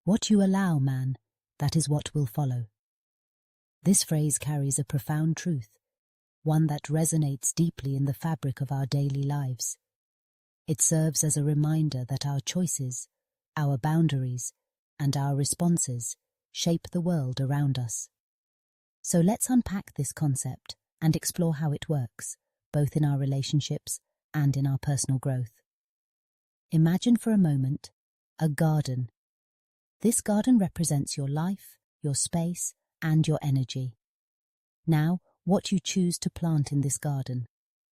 What you allow, man, that is what will follow. This phrase carries a profound truth, one that resonates deeply in the fabric of our daily lives. It serves as a reminder that our choices, our boundaries, and our responses shape the world around us. So let's unpack this concept and explore how it works, both in our relationships and in our personal growth. Imagine for a moment a garden. This garden represents your life, your space, and your energy. Now, what you choose to plant in this garden,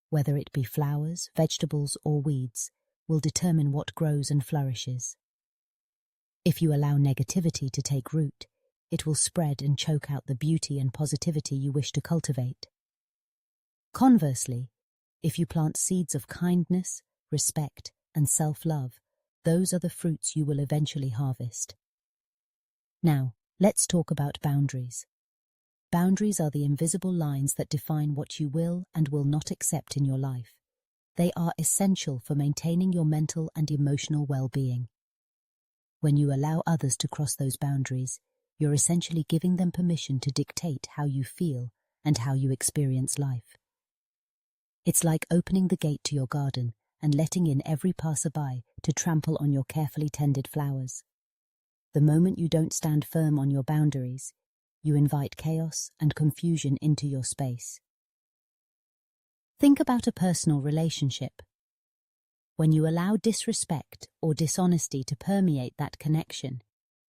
whether it be flowers, vegetables, or weeds, will determine what grows and flourishes. If you allow negativity to take root, it will spread and choke out the beauty and positivity you wish to cultivate. Conversely, if you plant seeds of kindness, respect, and self-love, those are the fruits you will eventually harvest. Now, let's talk about boundaries. Boundaries are the invisible lines that define what you will and will not accept in your life. They are essential for maintaining your mental and emotional well-being. When you allow others to cross those boundaries, you're essentially giving them permission to dictate how you feel and how you experience life. It's like opening the gate to your garden and letting in every passerby to trample on your carefully tended flowers. The moment you don't stand firm on your boundaries, you invite chaos and confusion into your space. Think about a personal relationship. When you allow disrespect or dishonesty to permeate that connection,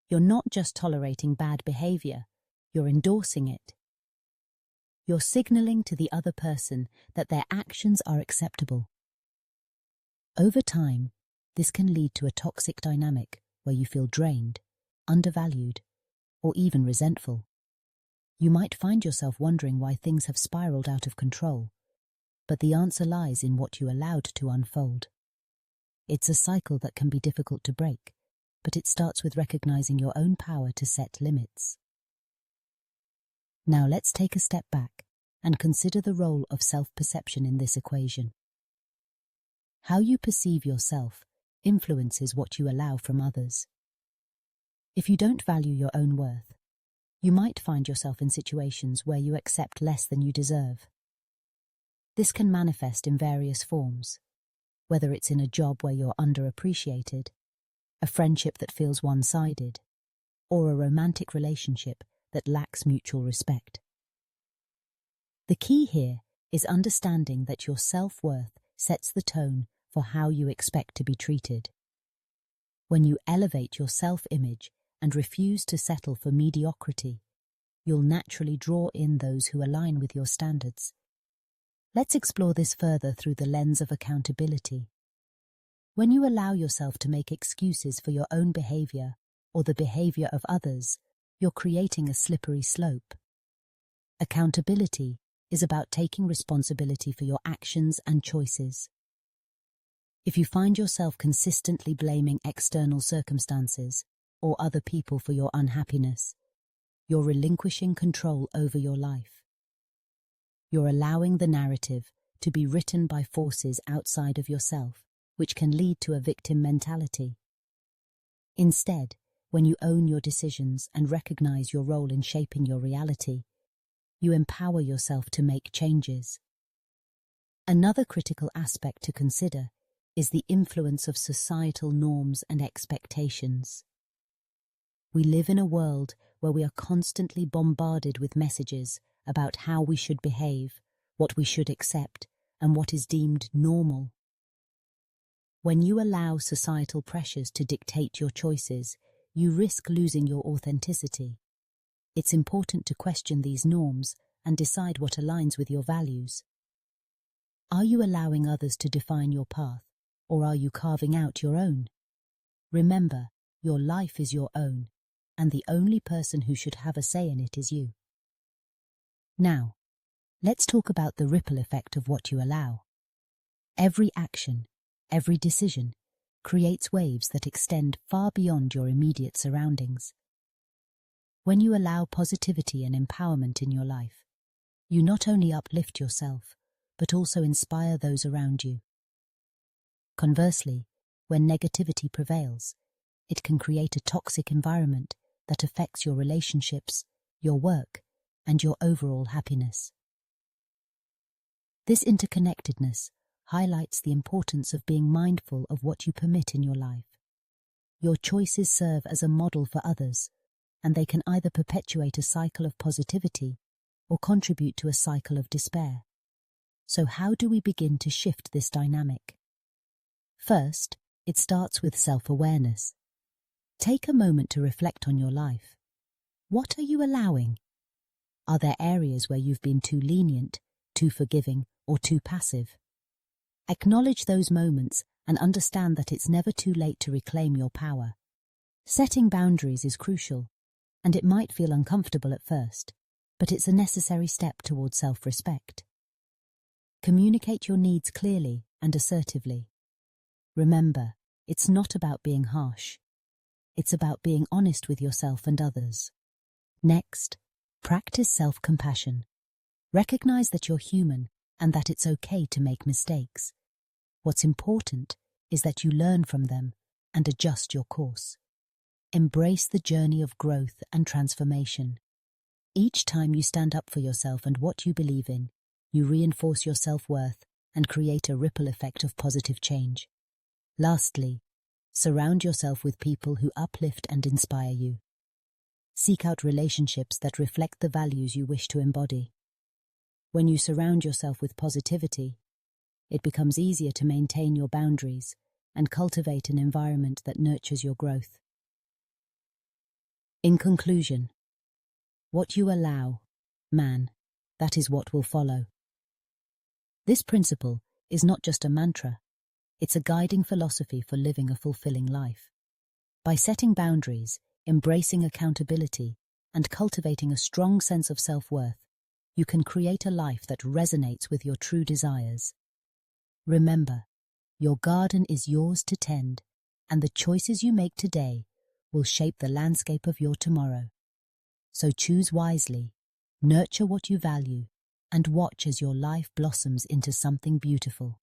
you're not just tolerating bad behavior, you're endorsing it. You're signaling to the other person that their actions are acceptable. Over time, this can lead to a toxic dynamic where you feel drained, undervalued, or even resentful. You might find yourself wondering why things have spiraled out of control, but the answer lies in what you allowed to unfold. It's a cycle that can be difficult to break, but it starts with recognizing your own power to set limits. Now let's take a step back and consider the role of self-perception in this equation. How you perceive yourself influences what you allow from others. If you don't value your own worth, you might find yourself in situations where you accept less than you deserve. This can manifest in various forms, whether it's in a job where you're underappreciated, a friendship that feels one-sided, or a romantic relationship that lacks mutual respect. The key here is understanding that your self-worth sets the tone for how you expect to be treated. When you elevate your self-image and refuse to settle for mediocrity, you'll naturally draw in those who align with your standards. Let's explore this further through the lens of accountability. When you allow yourself to make excuses for your own behavior or the behavior of others, you're creating a slippery slope. Accountability is about taking responsibility for your actions and choices. If you find yourself consistently blaming external circumstances or other people for your unhappiness, you're relinquishing control over your life. You're allowing the narrative to be written by forces outside of yourself, which can lead to a victim mentality. Instead, when you own your decisions and recognize your role in shaping your reality, you empower yourself to make changes. Another critical aspect to consider is the influence of societal norms and expectations. We live in a world where we are constantly bombarded with messages about how we should behave, what we should accept, and what is deemed normal. When you allow societal pressures to dictate your choices, you risk losing your authenticity. It's important to question these norms and decide what aligns with your values. Are you allowing others to define your path, or are you carving out your own? Remember, your life is your own, and the only person who should have a say in it is you. Now, let's talk about the ripple effect of what you allow. Every action, every decision, creates waves that extend far beyond your immediate surroundings. When you allow positivity and empowerment in your life, you not only uplift yourself, but also inspire those around you. Conversely, when negativity prevails, it can create a toxic environment that affects your relationships, your work, and your overall happiness. This interconnectedness highlights the importance of being mindful of what you permit in your life. Your choices serve as a model for others, and they can either perpetuate a cycle of positivity or contribute to a cycle of despair. So how do we begin to shift this dynamic? First, it starts with self-awareness. Take a moment to reflect on your life. What are you allowing? Are there areas where you've been too lenient, too forgiving, or too passive? Acknowledge those moments and understand that it's never too late to reclaim your power. Setting boundaries is crucial, and it might feel uncomfortable at first, but it's a necessary step towards self-respect. Communicate your needs clearly and assertively. Remember, it's not about being harsh. It's about being honest with yourself and others. Next, practice self-compassion. Recognize that you're human and that it's okay to make mistakes. What's important is that you learn from them and adjust your course. Embrace the journey of growth and transformation. Each time you stand up for yourself and what you believe in, you reinforce your self-worth and create a ripple effect of positive change. Lastly, surround yourself with people who uplift and inspire you. Seek out relationships that reflect the values you wish to embody. When you surround yourself with positivity, it becomes easier to maintain your boundaries and cultivate an environment that nurtures your growth. In conclusion, what you allow, man, that is what will follow. This principle is not just a mantra, it's a guiding philosophy for living a fulfilling life. By setting boundaries, embracing accountability, and cultivating a strong sense of self-worth, you can create a life that resonates with your true desires. Remember, your garden is yours to tend, and the choices you make today will shape the landscape of your tomorrow. So choose wisely, nurture what you value, and watch as your life blossoms into something beautiful.